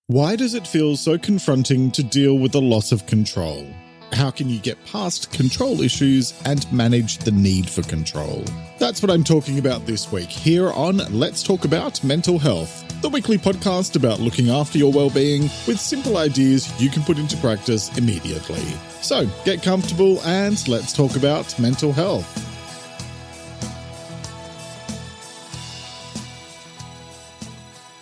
Why does it feel so confronting to deal with the loss of control? How can you get past control issues and manage the need for control? That's what I'm talking about this week here on Let's Talk About Mental Health, the weekly podcast about looking after your well-being with simple ideas you can put into practice immediately. So get comfortable and let's talk about mental health.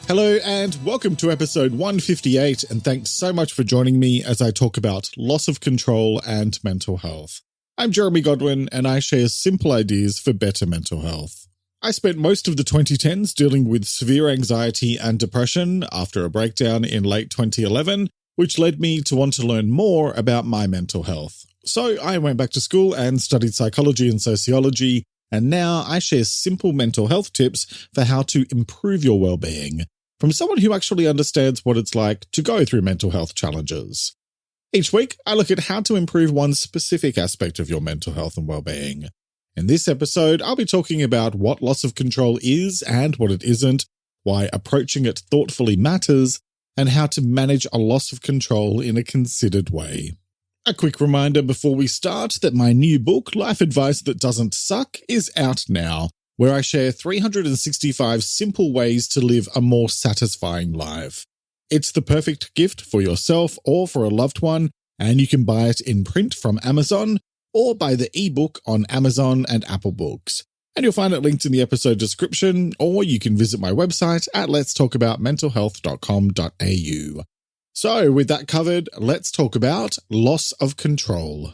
Hello and welcome to episode 158, and thanks so much for joining me as I talk about loss of control and mental health. I'm Jeremy Godwin and I share simple ideas for better mental health. I spent most of the 2010s dealing with severe anxiety and depression after a breakdown in late 2011, which led me to want to learn more about my mental health. So I went back to school and studied psychology and sociology, and now I share simple mental health tips for how to improve your well-being, from someone who actually understands what it's like to go through mental health challenges. Each week, I look at how to improve one specific aspect of your mental health and well-being. In this episode, I'll be talking about what loss of control is and what it isn't, why approaching it thoughtfully matters, and how to manage a loss of control in a considered way. A quick reminder before we start that my new book, Life Advice That Doesn't Suck, is out now, where I share 365 simple ways to live a more satisfying life. It's the perfect gift for yourself or for a loved one, and you can buy it in print from Amazon or buy the ebook on Amazon and Apple Books. And you'll find it linked in the episode description, or you can visit my website at letstalkaboutmentalhealth.com.au. So with that covered, let's talk about loss of control.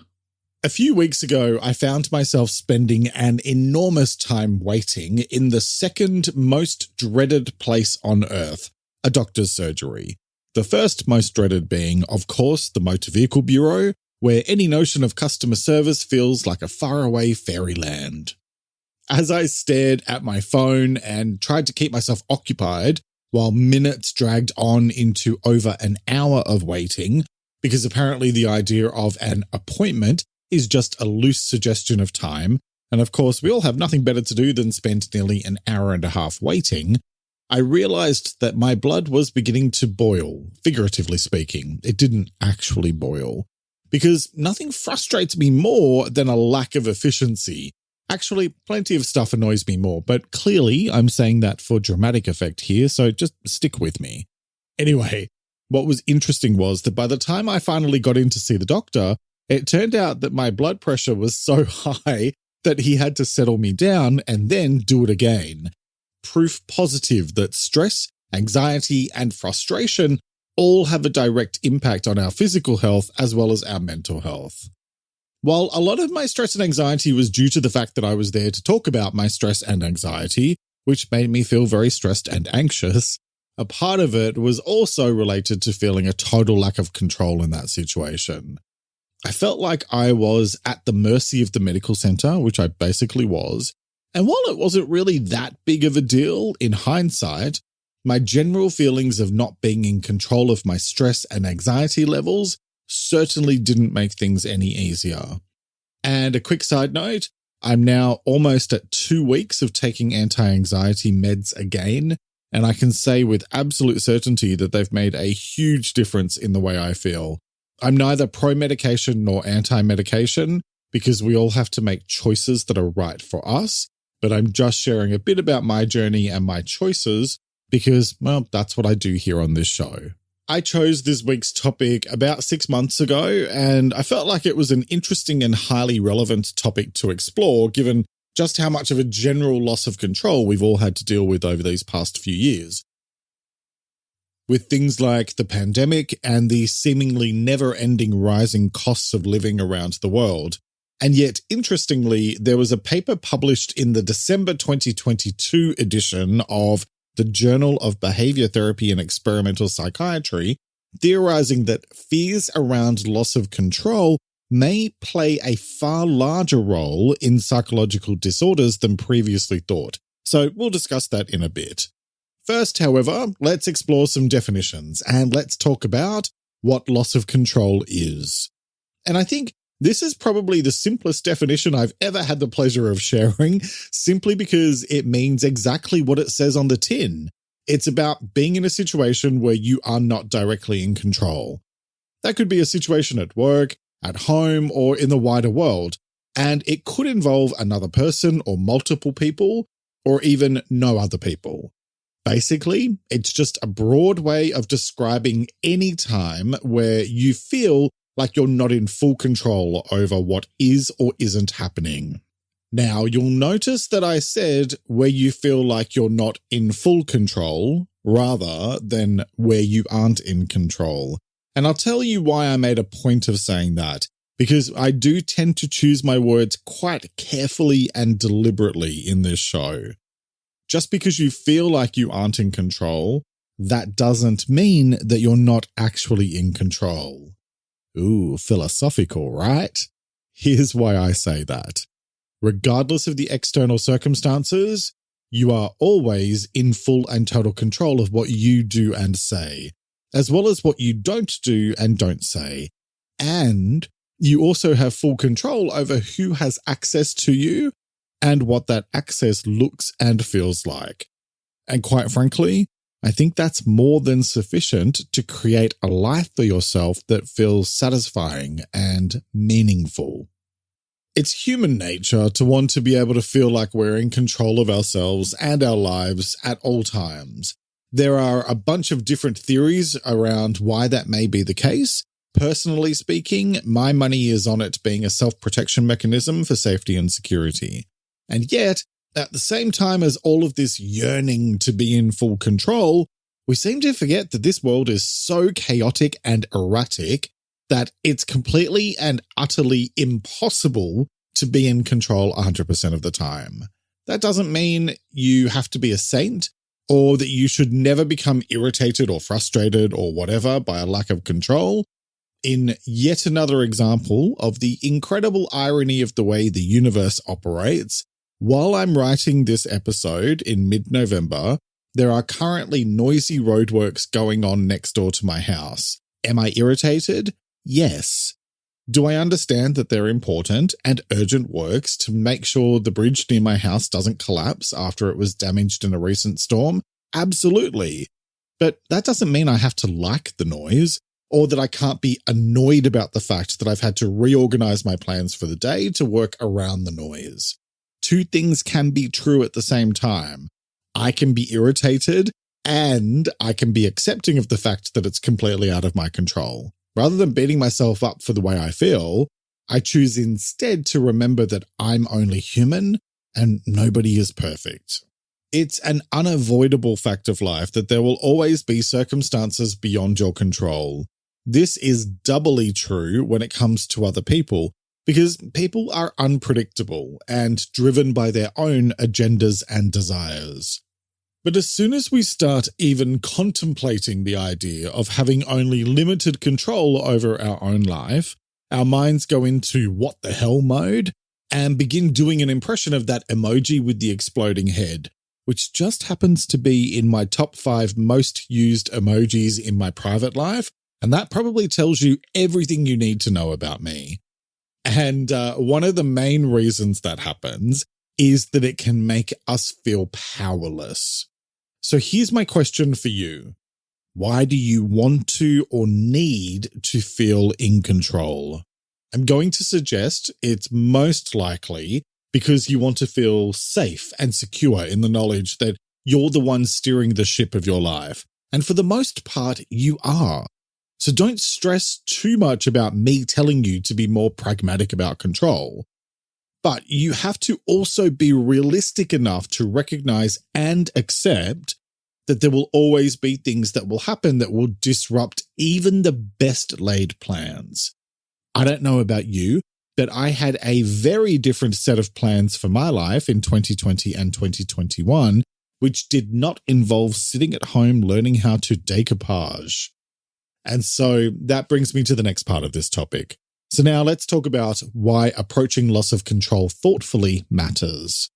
A few weeks ago, I found myself spending an enormous time waiting in the second most dreaded place on earth, a doctor's surgery. The first most dreaded being, of course, the Motor Vehicle Bureau, where any notion of customer service feels like a faraway fairyland. As I stared at my phone and tried to keep myself occupied while minutes dragged on into over an hour of waiting, because apparently the idea of an appointment is just a loose suggestion of time, and of course we all have nothing better to do than spend nearly an hour and a half waiting, I realized that my blood was beginning to boil, figuratively speaking. It didn't actually boil, because nothing frustrates me more than a lack of efficiency. Actually, plenty of stuff annoys me more, but clearly I'm saying that for dramatic effect here, so just stick with me. Anyway, what was interesting was that by the time I finally got in to see the doctor, it turned out that my blood pressure was so high that he had to settle me down and then do it again. Proof positive that stress, anxiety, and frustration all have a direct impact on our physical health as well as our mental health. While a lot of my stress and anxiety was due to the fact that I was there to talk about my stress and anxiety, which made me feel very stressed and anxious, a part of it was also related to feeling a total lack of control in that situation. I felt like I was at the mercy of the medical center, which I basically was. And while it wasn't really that big of a deal in hindsight, my general feelings of not being in control of my stress and anxiety levels certainly didn't make things any easier. And a quick side note, I'm now almost at 2 weeks of taking anti-anxiety meds again, and I can say with absolute certainty that they've made a huge difference in the way I feel. I'm neither pro-medication nor anti-medication because we all have to make choices that are right for us, but I'm just sharing a bit about my journey and my choices because, well, that's what I do here on this show. I chose this week's topic about 6 months ago, and I felt like it was an interesting and highly relevant topic to explore given just how much of a general loss of control we've all had to deal with over these past few years. With things like the pandemic and the seemingly never-ending rising costs of living around the world. And yet, interestingly, there was a paper published in the December 2022 edition of the Journal of Behavior Therapy and Experimental Psychiatry, theorizing that fears around loss of control may play a far larger role in psychological disorders than previously thought. So we'll discuss that in a bit. First, however, let's explore some definitions and let's talk about what loss of control is. And I think this is probably the simplest definition I've ever had the pleasure of sharing, simply because it means exactly what it says on the tin. It's about being in a situation where you are not directly in control. That could be a situation at work, at home, or in the wider world, and it could involve another person or multiple people, or even no other people. Basically, it's just a broad way of describing any time where you feel like you're not in full control over what is or isn't happening. Now, you'll notice that I said where you feel like you're not in full control rather than where you aren't in control. And I'll tell you why I made a point of saying that, because I do tend to choose my words quite carefully and deliberately in this show. Just because you feel like you aren't in control, that doesn't mean that you're not actually in control. Ooh, philosophical, right? Here's why I say that. Regardless of the external circumstances, you are always in full and total control of what you do and say, as well as what you don't do and don't say. And you also have full control over who has access to you and what that access looks and feels like. And quite frankly, I think that's more than sufficient to create a life for yourself that feels satisfying and meaningful. It's human nature to want to be able to feel like we're in control of ourselves and our lives at all times. There are a bunch of different theories around why that may be the case. Personally speaking, my money is on it being a self-protection mechanism for safety and security. And yet, at the same time as all of this yearning to be in full control, we seem to forget that this world is so chaotic and erratic that it's completely and utterly impossible to be in control 100% of the time. That doesn't mean you have to be a saint or that you should never become irritated or frustrated or whatever by a lack of control. In yet another example of the incredible irony of the way the universe operates, while I'm writing this episode in mid-November, there are currently noisy roadworks going on next door to my house. Am I irritated? Yes. Do I understand that they're important and urgent works to make sure the bridge near my house doesn't collapse after it was damaged in a recent storm? Absolutely. But that doesn't mean I have to like the noise or that I can't be annoyed about the fact that I've had to reorganize my plans for the day to work around the noise. Two things can be true at the same time. I can be irritated and I can be accepting of the fact that it's completely out of my control. Rather than beating myself up for the way I feel, I choose instead to remember that I'm only human and nobody is perfect. It's an unavoidable fact of life that there will always be circumstances beyond your control. This is doubly true when it comes to other people, because people are unpredictable and driven by their own agendas and desires. But as soon as we start even contemplating the idea of having only limited control over our own life, our minds go into what the hell mode and begin doing an impression of that emoji with the exploding head, which just happens to be in my top 5 most used emojis in my private life, and that probably tells you everything you need to know about me. And one of the main reasons that happens is that it can make us feel powerless. So here's my question for you. Why do you want to or need to feel in control? I'm going to suggest it's most likely because you want to feel safe and secure in the knowledge that you're the one steering the ship of your life. And for the most part, you are. So don't stress too much about me telling you to be more pragmatic about control. But you have to also be realistic enough to recognize and accept that there will always be things that will happen that will disrupt even the best laid plans. I don't know about you, but I had a very different set of plans for my life in 2020 and 2021, which did not involve sitting at home learning how to decoupage. And so that brings me to the next part of this topic. So now let's talk about why approaching loss of control thoughtfully matters.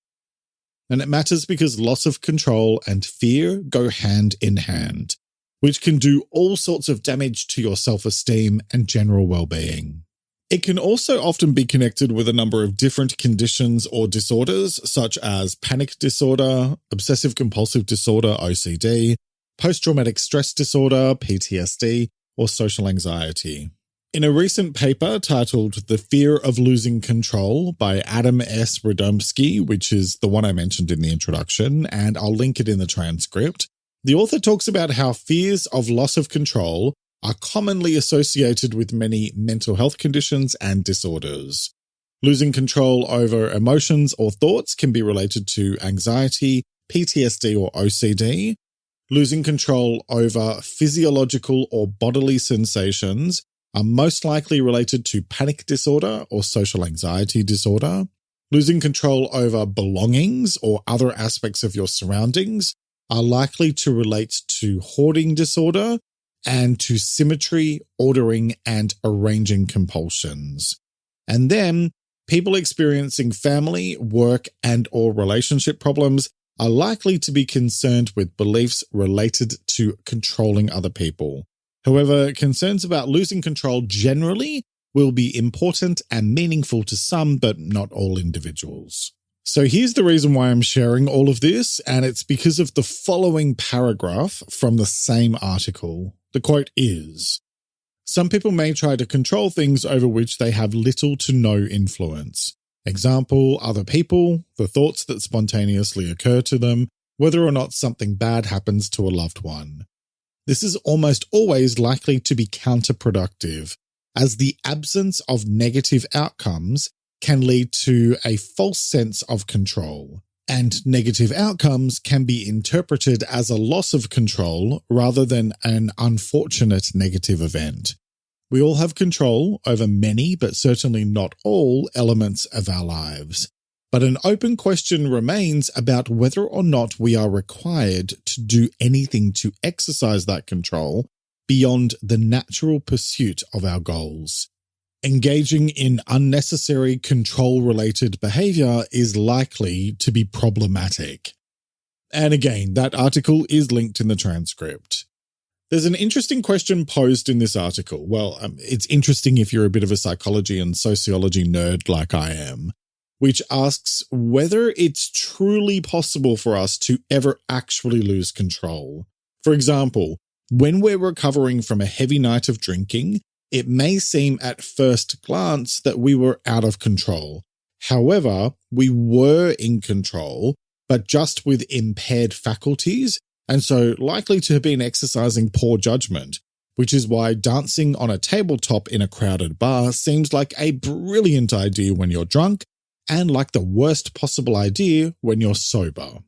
And it matters because loss of control and fear go hand in hand, which can do all sorts of damage to your self-esteem and general well-being. It can also often be connected with a number of different conditions or disorders, such as panic disorder, obsessive-compulsive disorder, OCD, post-traumatic stress disorder, PTSD, or social anxiety. In a recent paper titled The Fear of Losing Control by Adam S. Radomski, which is the one I mentioned in the introduction, and I'll link it in the transcript, the author talks about how fears of loss of control are commonly associated with many mental health conditions and disorders. Losing control over emotions or thoughts can be related to anxiety, PTSD, or OCD. Losing control over physiological or bodily sensations are most likely related to panic disorder or social anxiety disorder. Losing control over belongings or other aspects of your surroundings are likely to relate to hoarding disorder and to symmetry, ordering, and arranging compulsions. And then, people experiencing family, work, and or relationship problems are likely to be concerned with beliefs related to controlling other people. However, concerns about losing control generally will be important and meaningful to some, but not all individuals. So here's the reason why I'm sharing all of this, and it's because of the following paragraph from the same article. The quote is, "Some people may try to control things over which they have little to no influence. Example, other people, the thoughts that spontaneously occur to them, whether or not something bad happens to a loved one. This is almost always likely to be counterproductive, as the absence of negative outcomes can lead to a false sense of control, and negative outcomes can be interpreted as a loss of control rather than an unfortunate negative event. We all have control over many, but certainly not all, elements of our lives. But an open question remains about whether or not we are required to do anything to exercise that control beyond the natural pursuit of our goals. Engaging in unnecessary control-related behavior is likely to be problematic." And again, that article is linked in the transcript. There's an interesting question posed in this article. Well, it's interesting if you're a bit of a psychology and sociology nerd like I am, which asks whether it's truly possible for us to ever actually lose control. For example, when we're recovering from a heavy night of drinking, it may seem at first glance that we were out of control. However, we were in control, but just with impaired faculties, and so likely to have been exercising poor judgment, which is why dancing on a tabletop in a crowded bar seems like a brilliant idea when you're drunk, and like the worst possible idea when you're sober.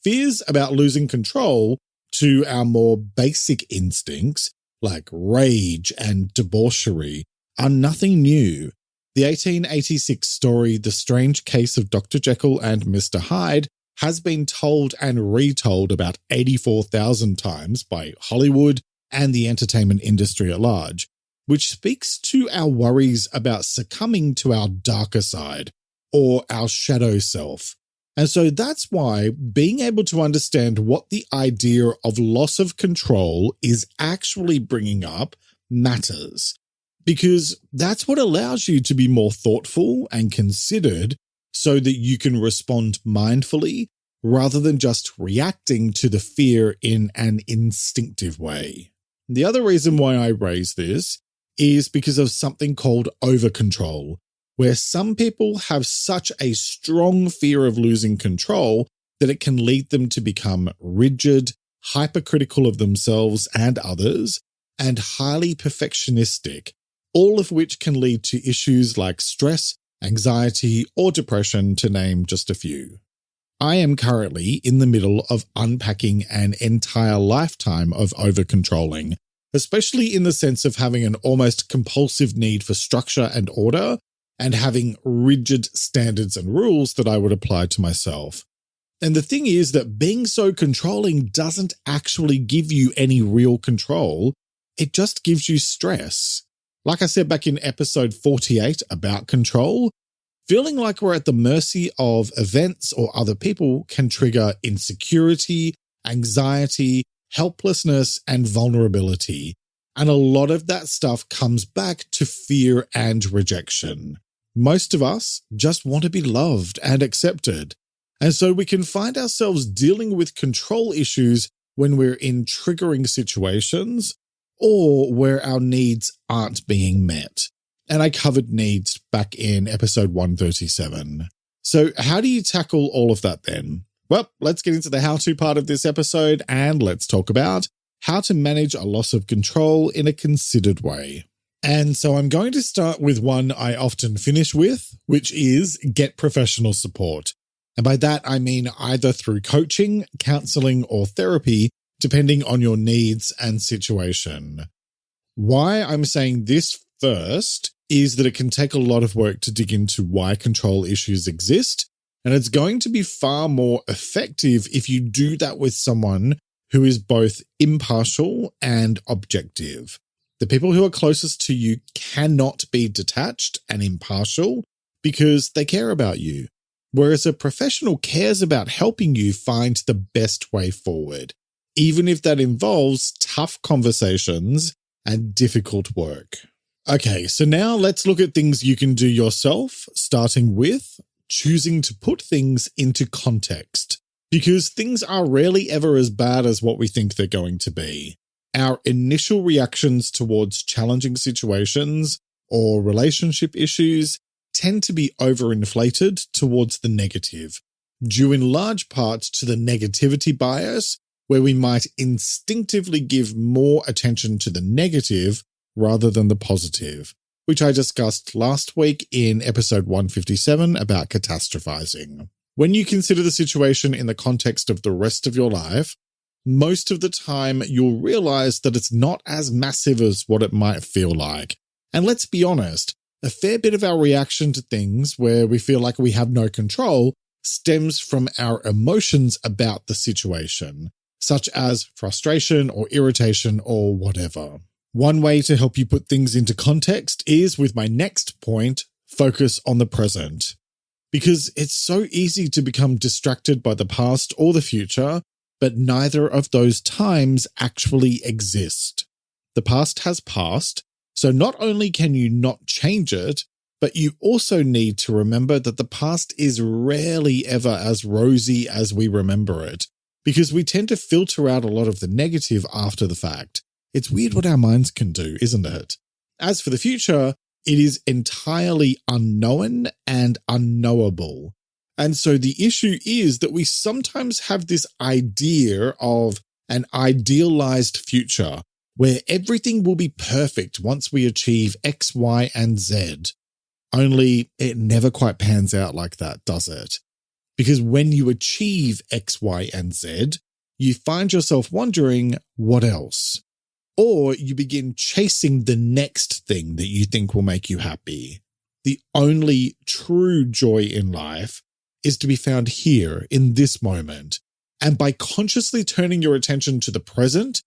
Fears about losing control to our more basic instincts, like rage and debauchery, are nothing new. The 1886 story, The Strange Case of Dr. Jekyll and Mr. Hyde, has been told and retold about 84,000 times by Hollywood and the entertainment industry at large, which speaks to our worries about succumbing to our darker side or our shadow self. And so that's why being able to understand what the idea of loss of control is actually bringing up matters, because that's what allows you to be more thoughtful and considered so that you can respond mindfully rather than just reacting to the fear in an instinctive way. The other reason why I raise this is because of something called over-control, where some people have such a strong fear of losing control that it can lead them to become rigid, hypercritical of themselves and others, and highly perfectionistic, all of which can lead to issues like stress, anxiety, or depression, to name just a few. I am currently in the middle of unpacking an entire lifetime of over-controlling, especially in the sense of having an almost compulsive need for structure and order, and having rigid standards and rules that I would apply to myself. And the thing is that being so controlling doesn't actually give you any real control. It just gives you stress. Like I said back in episode 48 about control, feeling like we're at the mercy of events or other people can trigger insecurity, anxiety, helplessness, and vulnerability. And a lot of that stuff comes back to fear and rejection. Most of us just want to be loved and accepted. And so we can find ourselves dealing with control issues when we're in triggering situations or where our needs aren't being met. And I covered needs back in episode 137. So how do you tackle all of that then? Well, let's get into the how-to part of this episode and let's talk about how to manage a loss of control in a considered way. And so I'm going to start with one I often finish with, which is get professional support. And by that, I mean either through coaching, counseling, or therapy, depending on your needs and situation. Why I'm saying this first is that it can take a lot of work to dig into why control issues exist, and it's going to be far more effective if you do that with someone who is both impartial and objective. The people who are closest to you cannot be detached and impartial because they care about you, whereas a professional cares about helping you find the best way forward, even if that involves tough conversations and difficult work. Okay, so now let's look at things you can do yourself, starting with choosing to put things into context, because things are rarely ever as bad as what we think they're going to be. Our initial reactions towards challenging situations or relationship issues tend to be overinflated towards the negative, due in large part to the negativity bias, where we might instinctively give more attention to the negative rather than the positive, which I discussed last week in episode 157 about catastrophizing. When you consider the situation in the context of the rest of your life, most of the time you'll realize that it's not as massive as what it might feel like. And let's be honest, a fair bit of our reaction to things where we feel like we have no control stems from our emotions about the situation, such as frustration or irritation or whatever. One way to help you put things into context is with my next point, focus on the present. Because it's so easy to become distracted by the past or the future, but neither of those times actually exist. The past has passed, so not only can you not change it, but you also need to remember that the past is rarely ever as rosy as we remember it, because we tend to filter out a lot of the negative after the fact. It's weird what our minds can do, isn't it? As for the future, it is entirely unknown and unknowable. And so the issue is that we sometimes have this idea of an idealized future where everything will be perfect once we achieve X, Y, and Z. Only it never quite pans out like that, does it? Because when you achieve X, Y, and Z, you find yourself wondering, what else? Or you begin chasing the next thing that you think will make you happy. The only true joy in life is to be found here in this moment. And by consciously turning your attention to the present,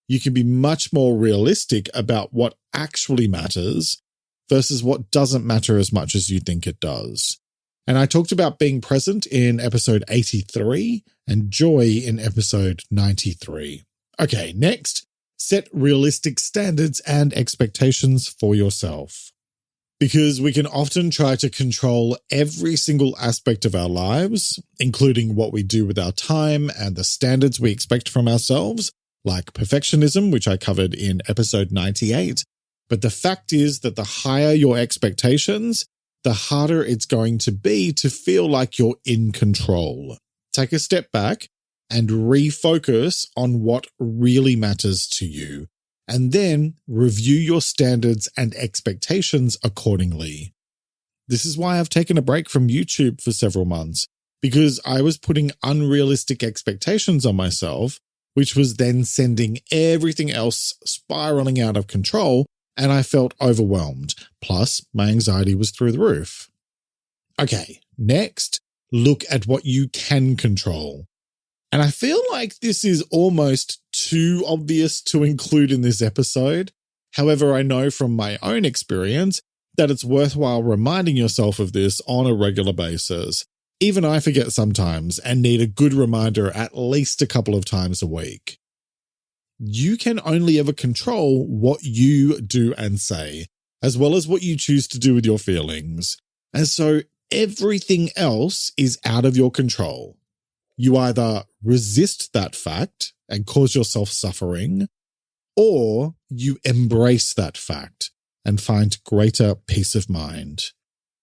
you can be much more realistic about what actually matters versus what doesn't matter as much as you think it does. And I talked about being present in episode 83 and joy in episode 93. Okay, next. Set realistic standards and expectations for yourself. Because we can often try to control every single aspect of our lives, including what we do with our time and the standards we expect from ourselves, like perfectionism, which I covered in episode 98. But the fact is that the higher your expectations, the harder it's going to be to feel like you're in control. Take a step back and refocus on what really matters to you, and then review your standards and expectations accordingly. This is why I've taken a break from YouTube for several months, because I was putting unrealistic expectations on myself, which was then sending everything else spiraling out of control, and I felt overwhelmed. Plus, my anxiety was through the roof. Okay, next, look at what you can control. And I feel like this is almost too obvious to include in this episode. However, I know from my own experience that it's worthwhile reminding yourself of this on a regular basis. Even I forget sometimes and need a good reminder at least a couple of times a week. You can only ever control what you do and say, as well as what you choose to do with your feelings. And so everything else is out of your control. You either resist that fact and cause yourself suffering, or you embrace that fact and find greater peace of mind.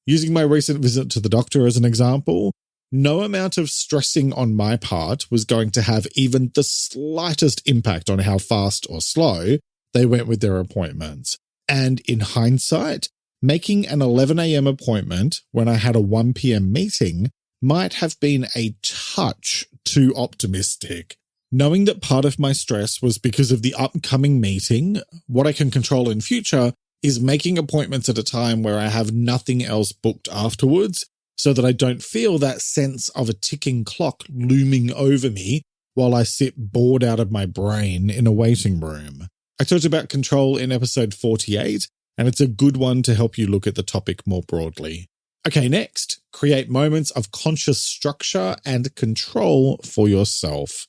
Using my recent visit to the doctor as an example, no amount of stressing on my part was going to have even the slightest impact on how fast or slow they went with their appointments. And in hindsight, making an 11 a.m. appointment when I had a 1 p.m. meeting might have been a touch too optimistic. Knowing that part of my stress was because of the upcoming meeting, what I can control in future is making appointments at a time where I have nothing else booked afterwards, so that I don't feel that sense of a ticking clock looming over me while I sit bored out of my brain in a waiting room. I talked about control in episode 48, and it's a good one to help you look at the topic more broadly. Okay, next, create moments of conscious structure and control for yourself.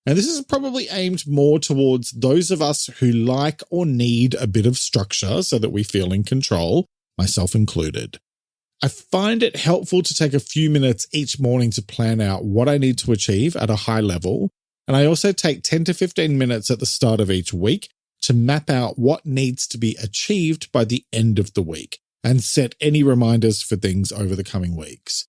And this is probably aimed more towards those of us who like or need a bit of structure so that we feel in control, myself included. I find it helpful to take a few minutes each morning to plan out what I need to achieve at a high level, and I also take 10 to 15 minutes at the start of each week to map out what needs to be achieved by the end of the week and set any reminders for things over the coming weeks.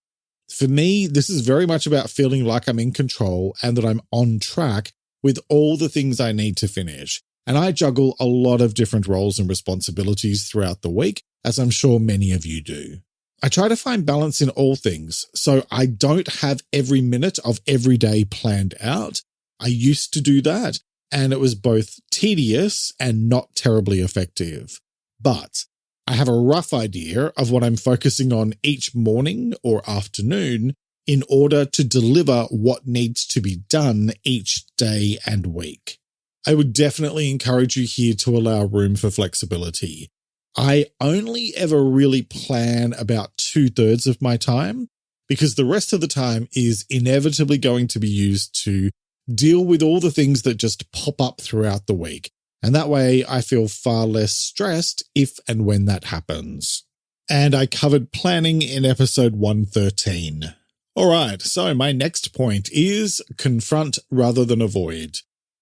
For me, this is very much about feeling like I'm in control and that I'm on track with all the things I need to finish. And I juggle a lot of different roles and responsibilities throughout the week, as I'm sure many of you do. I try to find balance in all things, so I don't have every minute of every day planned out. I used to do that, and it was both tedious and not terribly effective. But I have a rough idea of what I'm focusing on each morning or afternoon in order to deliver what needs to be done each day and week. I would definitely encourage you here to allow room for flexibility. I only ever really plan about 2/3 of my time because the rest of the time is inevitably going to be used to deal with all the things that just pop up throughout the week. And that way I feel far less stressed if and when that happens. And I covered planning in episode 113. All right, so my next point is confront rather than avoid.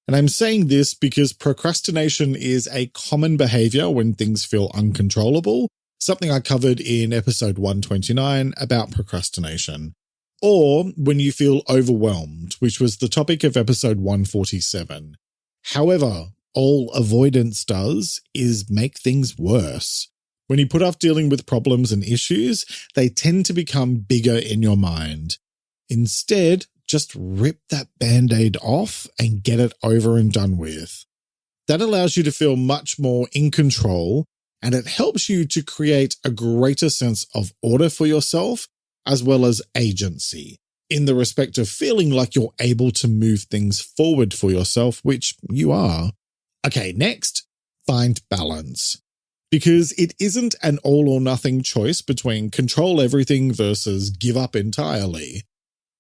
And I'm saying this because procrastination is a common behavior when things feel uncontrollable, something I covered in episode 129 about procrastination. Or when you feel overwhelmed, which was the topic of episode 147. However, all avoidance does is make things worse. When you put off dealing with problems and issues, they tend to become bigger in your mind. Instead, just rip that Band-Aid off and get it over and done with. That allows you to feel much more in control, and it helps you to create a greater sense of order for yourself, as well as agency, in the respect of feeling like you're able to move things forward for yourself, which you are. Okay, next, find balance. Because it isn't an all or nothing choice between control everything versus give up entirely.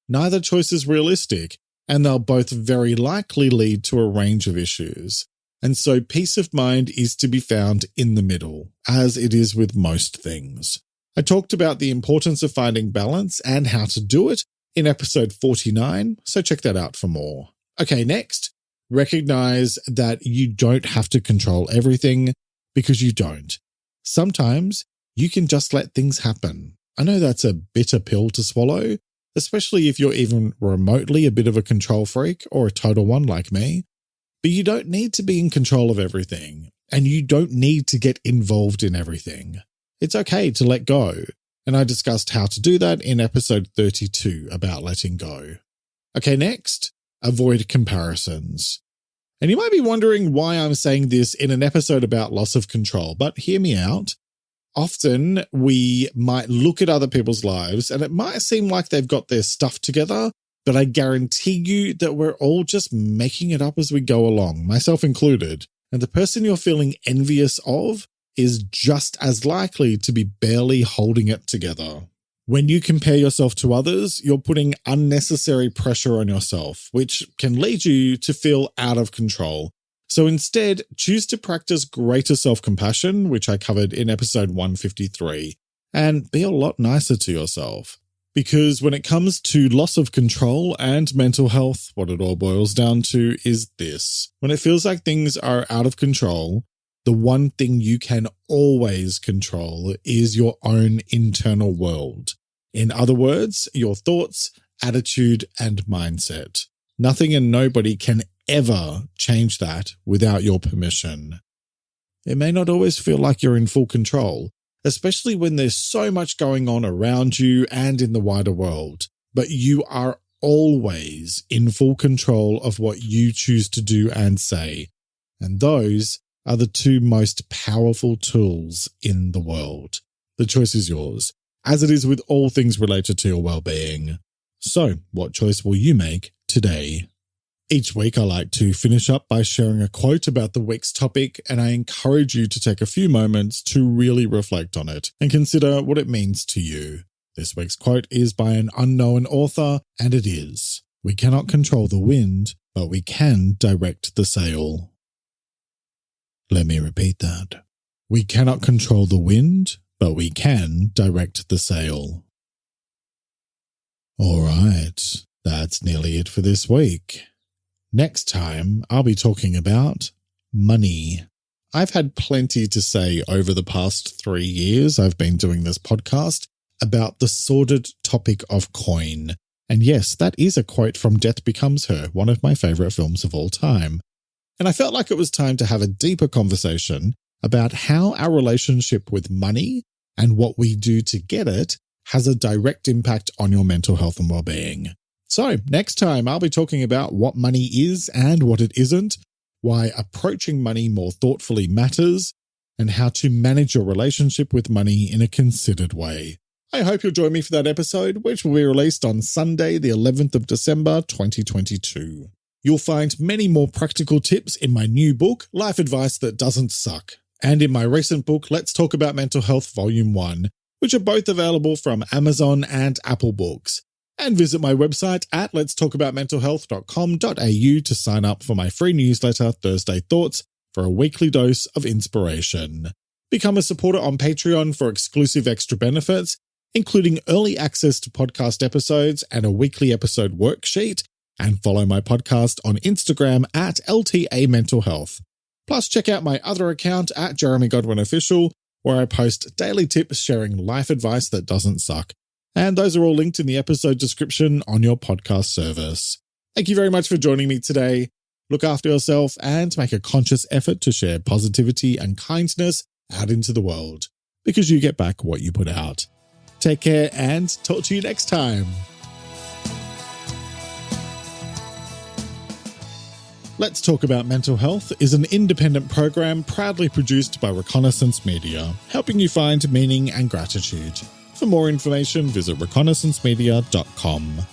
Neither choice is realistic, and they'll both very likely lead to a range of issues. And so peace of mind is to be found in the middle, as it is with most things. I talked about the importance of finding balance and how to do it in episode 49, so check that out for more. Okay, next, recognize that you don't have to control everything, because you don't. Sometimes you can just let things happen. I know that's a bitter pill to swallow, especially if you're even remotely a bit of a control freak or a total one like me. But you don't need to be in control of everything, and you don't need to get involved in everything. It's okay to let go, and I discussed how to do that in episode 32 about letting go. Okay, next, avoid comparisons. And you might be wondering why I'm saying this in an episode about loss of control, but hear me out. Often we might look at other people's lives and it might seem like they've got their stuff together, but I guarantee you that we're all just making it up as we go along, myself included. And the person you're feeling envious of is just as likely to be barely holding it together. When you compare yourself to others, you're putting unnecessary pressure on yourself, which can lead you to feel out of control. So instead, choose to practice greater self-compassion, which I covered in episode 153, and be a lot nicer to yourself. Because when it comes to loss of control and mental health, what it all boils down to is this. When it feels like things are out of control, the one thing you can always control is your own internal world. In other words, your thoughts, attitude, and mindset. Nothing and nobody can ever change that without your permission. It may not always feel like you're in full control, especially when there's so much going on around you and in the wider world, but you are always in full control of what you choose to do and say, and those are the two most powerful tools in the world. The choice is yours, as it is with all things related to your well-being. So, what choice will you make today? Each week, I like to finish up by sharing a quote about the week's topic, and I encourage you to take a few moments to really reflect on it and consider what it means to you. This week's quote is by an unknown author, and it is, "We cannot control the wind, but we can direct the sail." Let me repeat that. We cannot control the wind, but we can direct the sail. All right, that's nearly it for this week. Next time, I'll be talking about money. I've had plenty to say over the past 3 years I've been doing this podcast about the sordid topic of coin. And yes, that is a quote from Death Becomes Her, one of my favorite films of all time. And I felt like it was time to have a deeper conversation about how our relationship with money and what we do to get it has a direct impact on your mental health and well-being. So next time I'll be talking about what money is and what it isn't, why approaching money more thoughtfully matters, and how to manage your relationship with money in a considered way. I hope you'll join me for that episode, which will be released on Sunday, the 11th of December, 2022. You'll find many more practical tips in my new book, Life Advice That Doesn't Suck, and in my recent book, Let's Talk About Mental Health Volume 1, which are both available from Amazon and Apple Books. And visit my website at letstalkaboutmentalhealth.com.au to sign up for my free newsletter, Thursday Thoughts, for a weekly dose of inspiration. Become a supporter on Patreon for exclusive extra benefits, including early access to podcast episodes and a weekly episode worksheet, and follow my podcast on Instagram at LTA Mental Health. Plus, check out my other account at Jeremy Godwin Official, where I post daily tips sharing life advice that doesn't suck. And those are all linked in the episode description on your podcast service. Thank you very much for joining me today. Look after yourself and make a conscious effort to share positivity and kindness out into the world, because you get back what you put out. Take care and talk to you next time. Let's Talk About Mental Health is an independent program proudly produced by Reconnaissance Media, helping you find meaning and gratitude. For more information, visit reconnaissancemedia.com.